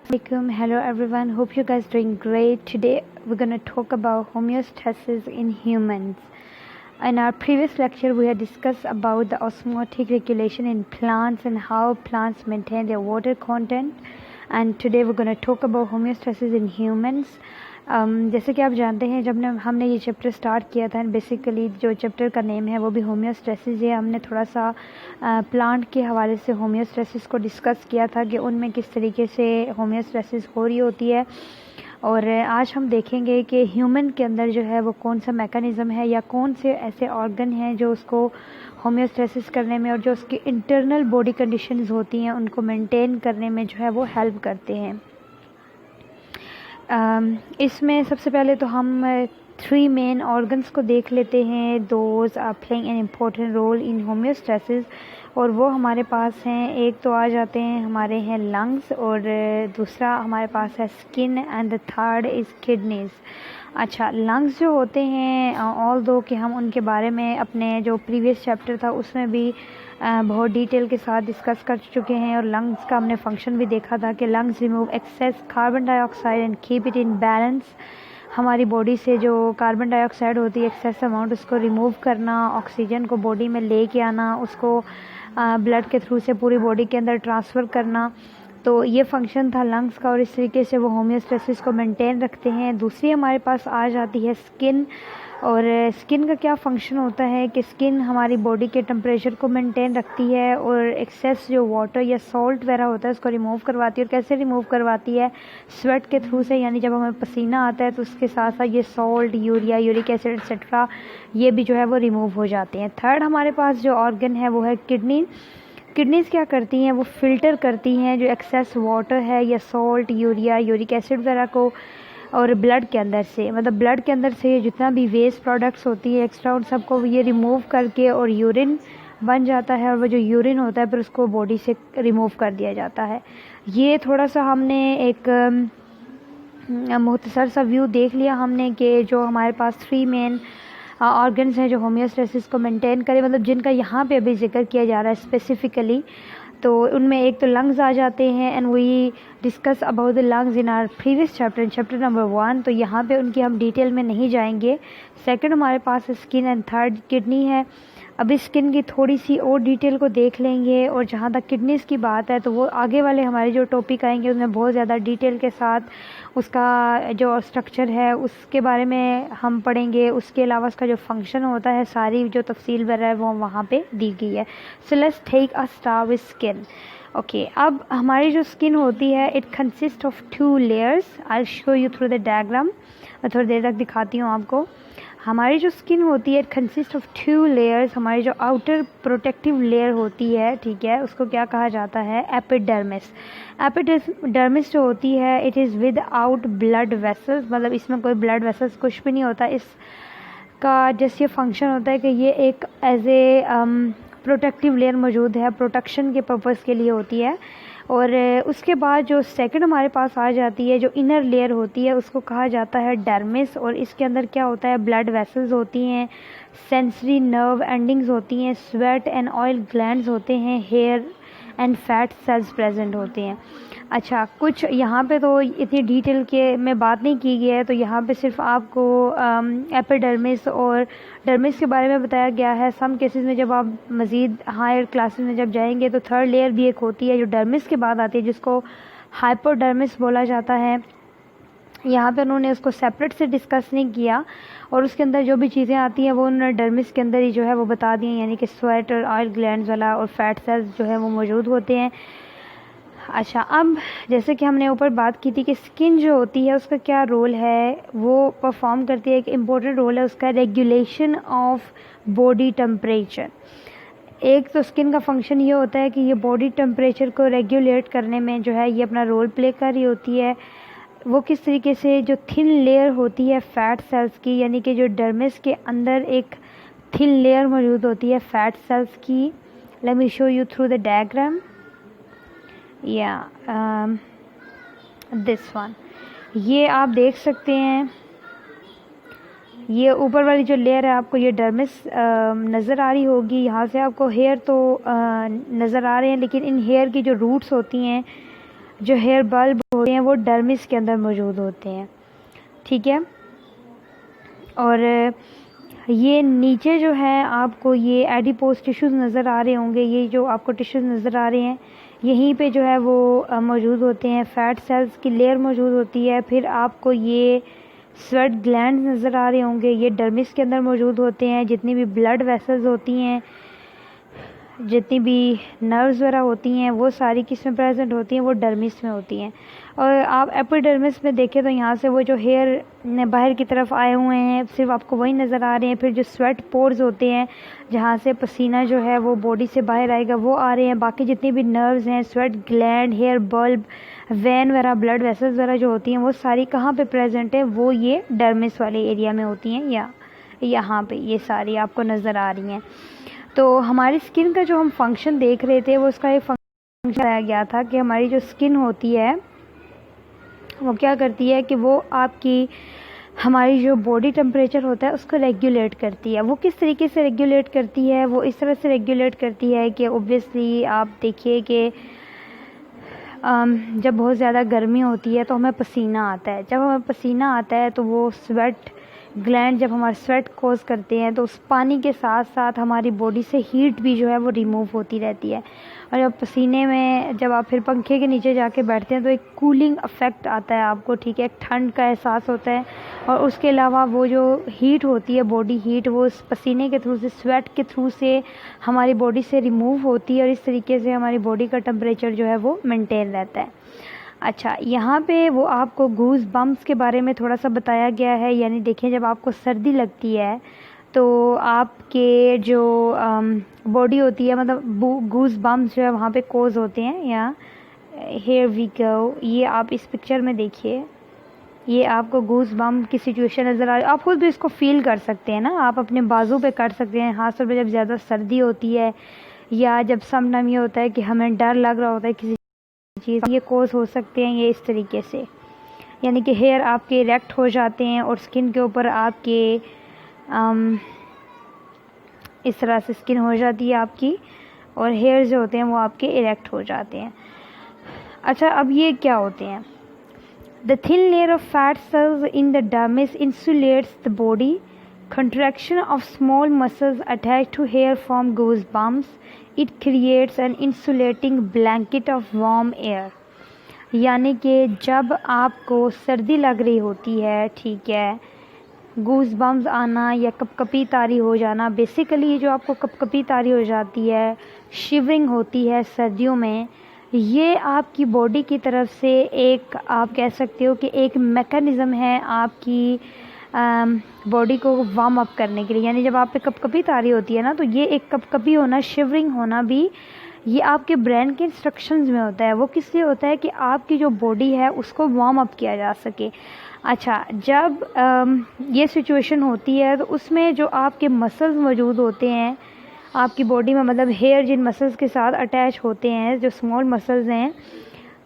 Assalamualaikum. Hello everyone. Hope you guys doing great. Today we're going to talk about homeostasis in humans. In our previous lecture we had discussed about the osmotic regulation in plants and how plants maintain their water content, and today we're going to talk about homeostasis in humans. जैसे कि आप जानते हैं जब हमने ये chapter start किया था, बेसिकली जो चैप्टर का नेम है वो भी होम्योस्टेसिस है। हमने थोड़ा सा प्लांट के हवाले से होम्योस्टेसिस को डिस्कस किया था कि उनमें किस तरीके से होम्योस्टेसिस हो रही होती है, और आज हम देखेंगे कि ह्यूमन के अंदर जो है वो कौन सा मैकेनिज़्म है या कौन से ऐसे ऑर्गन हैं जो उसको होम्योस्टेसिस करने में और जो उसकी इंटरनल बॉडी कंडीशंस होती हैं उनको मेंटेन करने में जो है वो हेल्प करते हैं। इसमें सबसे पहले तो हम 3 मेन ऑर्गन्स को देख लेते हैं। Those are playing an important role in homeostasis, और वो हमारे पास हैं, एक तो आ जाते हैं हमारे हैं लंग्स, और दूसरा हमारे पास है skin, and the third is kidneys. अच्छा, लंग्स जो होते हैं, ऑल दो कि हम उनके बारे में अपने जो प्रीवियस चैप्टर था उसमें भी बहुत डिटेल के साथ डिस्कस कर चुके हैं, और लंग्स का हमने फंक्शन भी देखा था कि lungs remove excess carbon dioxide and keep it in balance. हमारी बॉडी से जो कार्बन डाइऑक्साइड होती है एक्सेस अमाउंट, उसको रिमूव करना, ऑक्सीजन को बॉडी में ले के आना, उसको ब्लड के थ्रू से पूरी बॉडी के अंदर ट्रांसफ़र करना। तो ये फंक्शन था लंग्स का, और इस तरीके से वो होम्योस्टेसिस को मेंटेन रखते हैं। दूसरी हमारे पास आ जाती है स्किन, और स्किन का क्या फंक्शन होता है कि स्किन हमारी बॉडी के टेम्परेचर को मेंटेन रखती है और एक्सेस जो वाटर या सॉल्ट वगैरह होता है उसको रिमूव करवाती है। और कैसे रिमूव करवाती है? स्वेट के थ्रू से, यानी जब हमें पसीना आता है तो उसके साथ साथ ये salt, urea, uric acid etcetera ये भी जो है वो रिमूव हो जाते हैं। थर्ड हमारे पास जो ऑर्गन है वो है किडनी। किडनीज़ क्या करती हैं? वो फ़िल्टर करती हैं जो एक्सेस वाटर है या सॉल्ट, यूरिया, यूरिक एसिड वगैरह को, और ब्लड के अंदर से, मतलब ब्लड के अंदर से जितना भी वेस्ट प्रोडक्ट्स होती है एक्स्ट्रा, उन सबको ये रिमूव करके और यूरिन बन जाता है, और वो जो यूरिन होता है फिर उसको बॉडी से रिमूव कर दिया जाता है। ये थोड़ा सा हमने एक मुख्तसर सा व्यू देख लिया हमने कि जो हमारे पास 3 मेन ऑर्गन्स हैं जो होम्योस्टेसिस को मेंटेन करें, मतलब जिनका यहाँ पे अभी जिक्र किया जा रहा है स्पेसिफ़िकली। तो उनमें एक तो लंग्स आ जाते हैं, and we discuss about the lungs in our previous chapter number 1, तो यहाँ पे उनकी हम डिटेल में नहीं जाएंगे। सेकंड हमारे पास स्किन, एंड थर्ड किडनी है। अभी स्किन की थोड़ी सी और डिटेल को देख लेंगे, और जहाँ तक किडनीज़ की बात है तो वो आगे वाले हमारे जो टॉपिक आएंगे उनमें बहुत ज़्यादा डिटेल के साथ उसका जो स्ट्रक्चर है उसके बारे में हम पढ़ेंगे। उसके अलावा उसका जो फंक्शन होता है सारी जो तफसील वगैरह है वो वहाँ पे दी गई है। So let's take a start with skin. Okay, अब हमारी जो स्किन होती है it consist of 2 layers. I show you through the diagram, मैं थोड़ी देर तक दिखाती हूँ आपको। हमारी जो स्किन होती है इट कंसिस्ट ऑफ 2 लेयर्स। हमारी जो आउटर प्रोटेक्टिव लेयर होती है, ठीक है, उसको क्या कहा जाता है? एपिडर्मिस। एपिडर्मिस जो होती है it is with out blood vessels, मतलब इसमें कोई ब्लड वेसल्स कुछ भी नहीं होता। इसका जैसे ये फंक्शन होता है कि ये एक एज ए प्रोटेक्टिव लेयर मौजूद है, प्रोटेक्शन के पर्पज़ के लिए होती है। और उसके बाद जो सेकंड हमारे पास आ जाती है जो इनर लेयर होती है उसको कहा जाता है डर्मिस, और इसके अंदर क्या होता है? ब्लड वेसल्स होती हैं, सेंसरी नर्व एंडिंग्स होती हैं, स्वेट एंड ऑयल ग्लैंड्स होते हैं, hair and fat cells present होते हैं। अच्छा, कुछ यहाँ पे तो इतनी डिटेल के में बात नहीं की गई है, तो यहाँ पे सिर्फ आपको एपिडर्मिस और डर्मिस के बारे में बताया गया है। सम केसेस में जब आप मज़ीद हायर क्लासेस में जब जाएंगे तो थर्ड लेयर भी एक होती है जो डर्मिस के बाद आती है, जिसको हाइपोडर्मिस बोला जाता है। यहाँ पे उन्होंने उसको सेपरेट से डिस्कस नहीं किया, और उसके अंदर जो भी चीज़ें आती हैं वो उन्होंने डर्मिस के अंदर ही जो है वो बता दी हैं, यानी कि स्वेट और ऑयल ग्लैंड्स वाला और फैट सेल्स जो है वो मौजूद होते हैं। अच्छा, अब जैसे कि हमने ऊपर बात की थी कि स्किन जो होती है उसका क्या रोल है, वो परफॉर्म करती है, एक इम्पोर्टेंट रोल है उसका रेगुलेशन ऑफ बॉडी टेम्परेचर। एक तो स्किन का फंक्शन ये होता है कि ये बॉडी टेम्परेचर को रेगुलेट करने में जो है ये अपना रोल प्ले कर रही होती है। वो किस तरीके से? जो थिन लेयर होती है फैट सेल्स की, यानी कि जो डर्मिस के अंदर एक थिन लेयर मौजूद होती है फैट सेल्स की। Let me show you through the diagram. This one, ये आप देख सकते हैं, ये ऊपर वाली जो लेयर है आपको ये डर्मिस नज़र आ रही होगी। यहाँ से आपको हेयर तो नज़र आ रहे हैं, लेकिन इन हेयर की जो रूट्स होती हैं जो हेयर बल्ब होते हैं वो डर्मिस के अंदर मौजूद होते हैं, ठीक है। और ये नीचे जो है आपको ये एडिपोज टिश्यूज़ नज़र आ रहे होंगे, ये जो आपको टिश्यूज़ नज़र आ रहे हैं यहीं पे जो है वो मौजूद होते हैं, फैट सेल्स की लेयर मौजूद होती है। फिर आपको ये स्वेट ग्लैंड नज़र आ रहे होंगे, ये डर्मिस के अंदर मौजूद होते हैं। जितनी भी ब्लड वेसल्स होती हैं, जितनी भी नर्व्स वगैरह होती हैं, वो सारी किस में प्रेजेंट होती हैं, वो डर्मिस में होती हैं। और आप एपिडर्मिस में देखें तो यहाँ से वो जो हेयर बाहर की तरफ आए हुए हैं सिर्फ आपको वही नज़र आ रहे हैं। फिर जो स्वेट पोर्स होते हैं जहाँ से पसीना जो है वो बॉडी से बाहर आएगा वो आ रहे हैं। बाकी जितनी भी नर्व्स हैं, sweat gland, hair bulb, vein वगैरह, ब्लड वेसल्स वगैरह जो होती हैं वो सारी कहाँ पे प्रेजेंट है, वो ये डर्मिस वाले एरिया में होती हैं, या यहाँ पे ये सारी आपको नज़र आ रही हैं। तो हमारी स्किन का जो हम फंक्शन देख रहे थे वो उसका एक फंक्शन बताया गया था कि हमारी जो स्किन होती है वो क्या करती है कि वो आपकी हमारी जो बॉडी टेम्परेचर होता है उसको रेगुलेट करती है। वो किस तरीके से रेगुलेट करती है, वो इस तरह से रेगुलेट करती है कि ओब्वियसली आप देखिए कि जब बहुत ज़्यादा गर्मी होती है तो हमें पसीना आता है। जब हमें पसीना आता है तो वो स्वेट ग्लैंड जब हमारा स्वेट कॉज करते हैं तो उस पानी के साथ साथ हमारी बॉडी से हीट भी जो है वो रिमूव होती रहती है। और जब पसीने में जब आप फिर पंखे के नीचे जाके बैठते हैं तो एक कूलिंग इफ़ेक्ट आता है आपको, ठीक है, एक ठंड का एहसास होता है। और उसके अलावा वो जो हीट होती है, बॉडी हीट, वो उस पसीने के थ्रू से, स्वेट के थ्रू से हमारी बॉडी से रिमूव होती है और इस तरीके से हमारी बॉडी का टेम्परेचर जो है वो मेंटेन रहता है। अच्छा, यहाँ पे वो आपको गूज़ बम्प्स के बारे में थोड़ा सा बताया गया है। यानी देखिए जब आपको सर्दी लगती है तो आपके जो बॉडी होती है, मतलब गूज़ बम्प्स जो है वहाँ पे कोज होते हैं। या हेयर वी गो, ये आप इस पिक्चर में देखिए, ये आपको गूज़ बम्प की सिचुएशन नज़र आ रही है। आप खुद भी इसको फील कर सकते हैं ना, आप अपने बाजू पे कर सकते हैं, हाथ पर जब ज़्यादा सर्दी होती है या जब सम टाइम ये होता है कि हमें डर लग रहा होता है किसी चीज़, ये कोज हो सकते हैं ये इस तरीके से। यानी कि हेयर आपके इरेक्ट हो जाते हैं और स्किन के ऊपर आपके इस तरह से स्किन हो जाती है आपकी, और हेयर जो होते हैं वो आपके इरेक्ट हो जाते हैं। अच्छा, अब ये क्या होते हैं? The thin layer of fat cells in the dermis insulates the body. Contraction of small muscles attached to hair form goosebumps. It creates an insulating blanket of warm air. यानी कि जब आपको सर्दी लग रही होती है, ठीक है, गूज बम्स आना या कपकपी तारी हो जाना, बेसिकली ये जो आपको कपकपी तारी हो जाती है, शिवरिंग होती है सर्दियों में, ये आपकी बॉडी की तरफ से एक, आप कह सकते हो कि एक मैकेनिज़्म है आपकी बॉडी को वार्म अप करने के लिए। यानी जब आप पे कपकपी तारी होती है ना, तो ये एक कपकपी होना, शिवरिंग होना भी, ये आपके ब्रेन के इंस्ट्रक्शंस में होता है। वो किस लिए होता है कि आपकी जो बॉडी है उसको वार्म अप किया जा सके। अच्छा, जब ये सिचुएशन होती है तो उसमें जो आपके मसल्स मौजूद होते हैं आपकी बॉडी में, मतलब हेयर जिन मसल्स के साथ अटैच होते हैं, जो स्मॉल मसल्स हैं,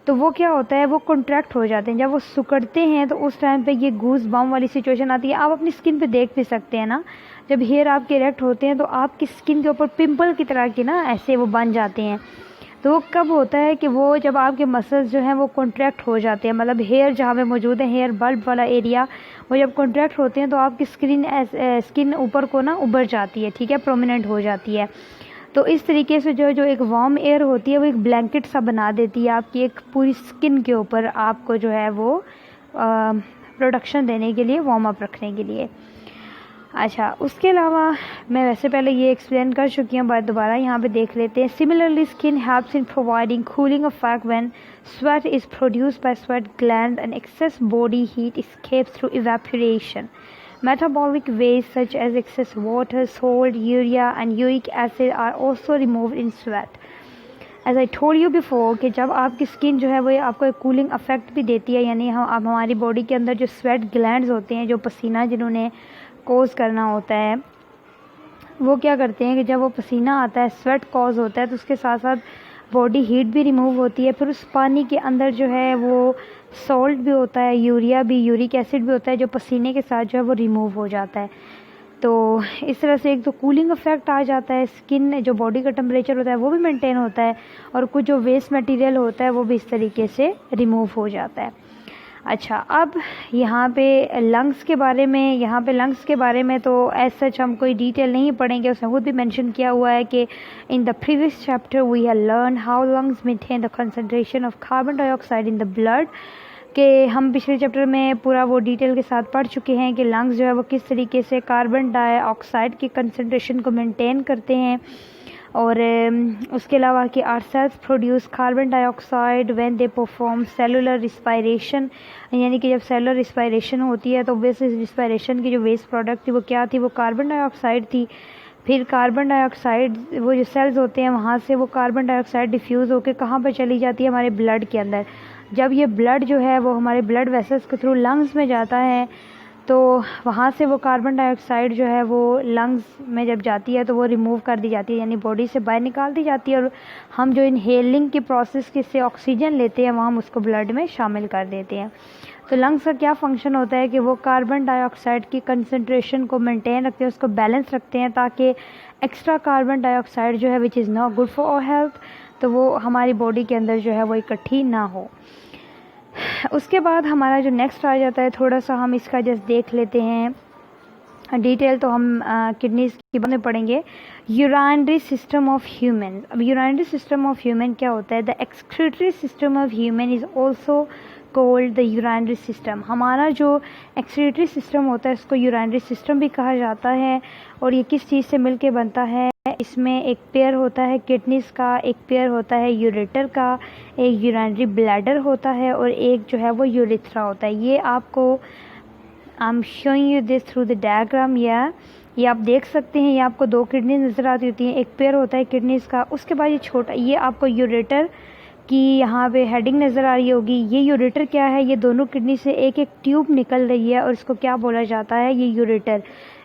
तो वो क्या होता है, वो कॉन्ट्रैक्ट हो जाते हैं। जब वो सिकुड़ते हैं तो उस टाइम पे ये गूज बम्प वाली सिचुएशन आती है। आप अपनी स्किन पे देख भी सकते हैं ना, जब हेयर आपके इरेक्ट होते हैं तो आपकी स्किन के ऊपर पिंपल की तरह के ना ऐसे वो बन जाते हैं। तो वो कब होता है कि वो जब आपके मसल्स जो हैं वो कॉन्ट्रैक्ट हो जाते हैं, मतलब हेयर जहाँ पे मौजूद है, हेयर बल्ब वाला एरिया, वो जब कॉन्ट्रैक्ट होते हैं तो आपकी स्किन ऊपर को ना उभर जाती है, ठीक है, प्रोमिनेंट हो जाती है। तो इस तरीके से जो एक वार्म एयर होती है वो एक ब्लैंकेट सा बना देती है आपकी एक पूरी स्किन के ऊपर, आपको जो है वो प्रोडक्शन देने के लिए, वार्म अप रखने के लिए। अच्छा, उसके अलावा मैं वैसे पहले ये एक्सप्लेन कर चुकी हूँ, बात दोबारा यहाँ पे देख लेते हैं। Similarly skin helps in providing cooling effect when sweat is produced by sweat gland and access body heat escapes through evaporation. Metabolic waste such as excess water, salt, urea and uric acid are also removed in sweat. As I told you before कि जब आपकी skin जो है वो आपको एक cooling effect भी देती है, यानी हम हमारी बॉडी के अंदर जो स्वेट ग्लैंड्स होते हैं, जो पसीना जिन्होंने कोज करना होता है, वो क्या करते हैं कि जब वो पसीना आता है, स्वेट कॉज होता है, तो उसके साथ साथ बॉडी हीट भी रिमूव होती है। फिर उस पानी के अंदर जो है वो सॉल्ट भी होता है, यूरिया भी, यूरिक एसिड भी होता है, जो पसीने के साथ जो है वो रिमूव हो जाता है। तो इस तरह से एक तो कूलिंग इफ़ेक्ट आ जाता है, स्किन जो बॉडी का टेम्परेचर होता है वो भी मेंटेन होता है, और कुछ जो वेस्ट मटेरियल होता है वो भी इस तरीके से रिमूव हो जाता है। अच्छा, अब यहाँ पे लंग्स के बारे में तो एज सच हम कोई डिटेल नहीं पढ़ेंगे, उसमें खुद भी मेंशन किया हुआ है कि in the previous chapter we have learn how lungs maintain the concentration of carbon dioxide in the blood, कि हम पिछले चैप्टर में पूरा वो डिटेल के साथ पढ़ चुके हैं कि लंग्स जो है वो किस तरीके से कार्बन डाइऑक्साइड की कंसंट्रेशन को मेंटेन करते हैं, और उसके अलावा कि our cells produce carbon dioxide when they perform cellular respiration, यानी कि जब सेलुलर रिस्पायरेशन होती है तो बेस रिस्पायरेशन की जो वेस्ट प्रोडक्ट थी वो क्या थी, वो कार्बन डाइऑक्साइड थी। फिर कार्बन डाइऑक्साइड वो जो सेल्स होते हैं वहाँ से वो कार्बन डाइऑक्साइड डिफ्यूज़ होकर कहाँ पर चली जाती है, हमारे ब्लड के अंदर। जब ये ब्लड जो है वो हमारे ब्लड वेसल्स के थ्रू लंग्स में जाता है तो वहाँ से वो कार्बन डाइऑक्साइड जो है वो लंग्स में जब जाती है तो वो रिमूव कर दी जाती है, यानी बॉडी से बाहर निकाल दी जाती है, और हम जो इनहेलिंग की प्रोसेस से ऑक्सीजन लेते हैं वहाँ हम उसको ब्लड में शामिल कर देते हैं। तो लंग्स का क्या फंक्शन होता है कि वो कार्बन डाइऑक्साइड की कंसंट्रेशन को मेंटेन रखते हैं, उसको बैलेंस रखते हैं, ताकि एक्स्ट्रा कार्बन डाइऑक्साइड जो है which is not good for our health, तो वो हमारी बॉडी के अंदर जो है वो इकट्ठी ना हो। उसके बाद हमारा जो नेक्स्ट आ जाता है, थोड़ा सा हम इसका जस्ट देख लेते हैं डिटेल, तो हम किडनीज की बात में पढ़ेंगे। Urinary system of human. अब यूरिनरी सिस्टम ऑफ ह्यूमन क्या होता है? The excretory system of human is also cold the urinary system. हमारा जो एक्सक्रीटरी सिस्टम होता है उसको यूरिनरी सिस्टम भी कहा जाता है, और ये किस चीज़ से मिलके बनता है? इसमें एक पेयर होता है किडनीज का, एक पेयर होता है यूरेटर का, एक यूरिनरी ब्लैडर होता है, और एक जो है वो यूरिथ्रा होता है। ये आपको I am showing you this through the diagram, या ये आप देख सकते हैं, ये आपको दो किडनी नज़र आती होती हैं, एक पेयर होता है किडनीज का। उसके बाद ये छोटा, ये आपको यूरेटर की यहाँ पे हेडिंग नज़र आ रही होगी। ये यूरेटर क्या है? ये दोनों किडनी से एक एक ट्यूब निकल रही है और इसको क्या बोला जाता है? ये यूरेटर।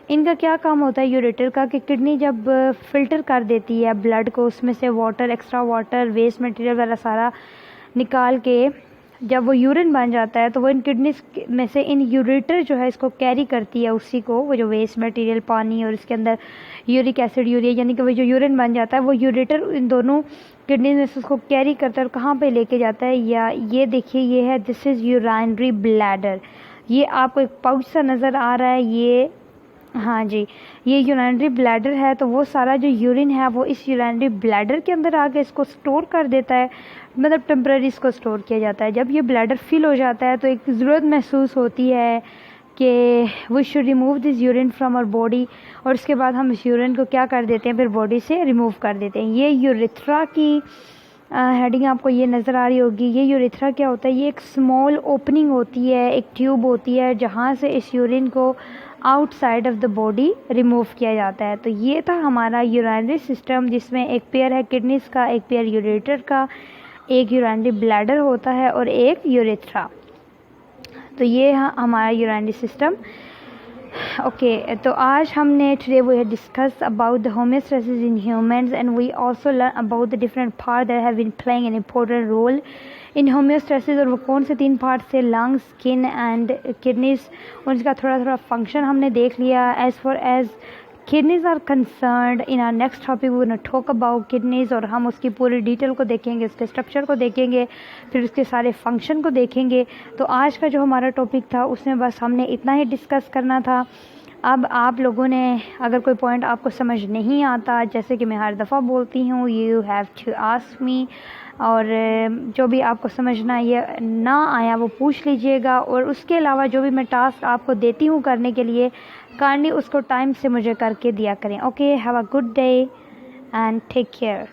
इनका क्या काम होता है यूरेटर का? कि किडनी जब फ़िल्टर कर देती है ब्लड को, उसमें से water, extra water, waste material वगैरह सारा निकाल के जब वो यूरिन बन जाता है तो वो इन किडनीज में से इन यूरेटर जो है इसको कैरी करती है, उसी को, वो जो वेस्ट मटेरियल, पानी और इसके अंदर यूरिक एसिड, यूरिया, यानी कि वो जो यूरिन बन जाता है वो यूरेटर इन दोनों किडनी में से उसको कैरी करता है और कहाँ पे लेके जाता है? या ये देखिए, ये है, दिस इज़ यूरिनरी ब्लैडर। ये आपको एक पाउच सा नज़र आ रहा है, ये, हाँ जी, ये यूरिनरी ब्लैडर है। तो वो सारा जो यूरिन है वो इस यूरिनरी ब्लैडर के अंदर आके इसको स्टोर कर देता है, मतलब टेम्पररी इसको स्टोर किया जाता है। जब ये ब्लैडर फिल हो जाता है तो एक ज़रूरत महसूस होती है कि we should remove this urine from our body, और उसके बाद हम इस यूरिन को क्या कर देते हैं? फिर बॉडी से रिमूव कर देते हैं। ये यूरिथ्रा की हेडिंग आपको ये नज़र आ रही होगी। ये यूरिथ्रा क्या होता है? ये एक स्मॉल ओपनिंग होती है, एक ट्यूब होती है जहाँ से इस यूरिन को outside of the body remove किया जाता है। तो ये था हमारा यूरिनरी सिस्टम, जिसमें एक पेयर है किडनीज का, एक पेयर यूरेटर का, एक यूरिनरी ब्लैडर होता है और एक यूरिथ्रा। तो ये हमारा यूरिनरी सिस्टम। ओके, तो आज हमने today we have discuss about the homeostasis in humans, and we also learn about the different part that have been playing an important role in homeostasis. और वो कौन से 3 पार्ट से? Lungs, skin and kidneys. उनका थोड़ा थोड़ा function हमने देख लिया। As for as kidneys are concerned, in our next topic we will talk about kidneys, और हम उसकी पूरी डिटेल को देखेंगे, उसके स्ट्रक्चर को देखेंगे, फिर उसके सारे फंक्शन को देखेंगे। तो आज का जो हमारा टॉपिक था उसमें बस हमने इतना ही डिस्कस करना था। अब आप लोगों ने, अगर कोई पॉइंट आपको समझ नहीं आता, जैसे कि मैं हर दफ़ा बोलती हूँ, you have to ask me, और जो भी आपको समझना ये ना आया वो पूछ लीजिएगा। और उसके अलावा जो भी मैं टास्क आपको देती हूँ करने के लिए, काइंडली उसको टाइम से मुझे करके दिया करें। Okay, have a good day and take care.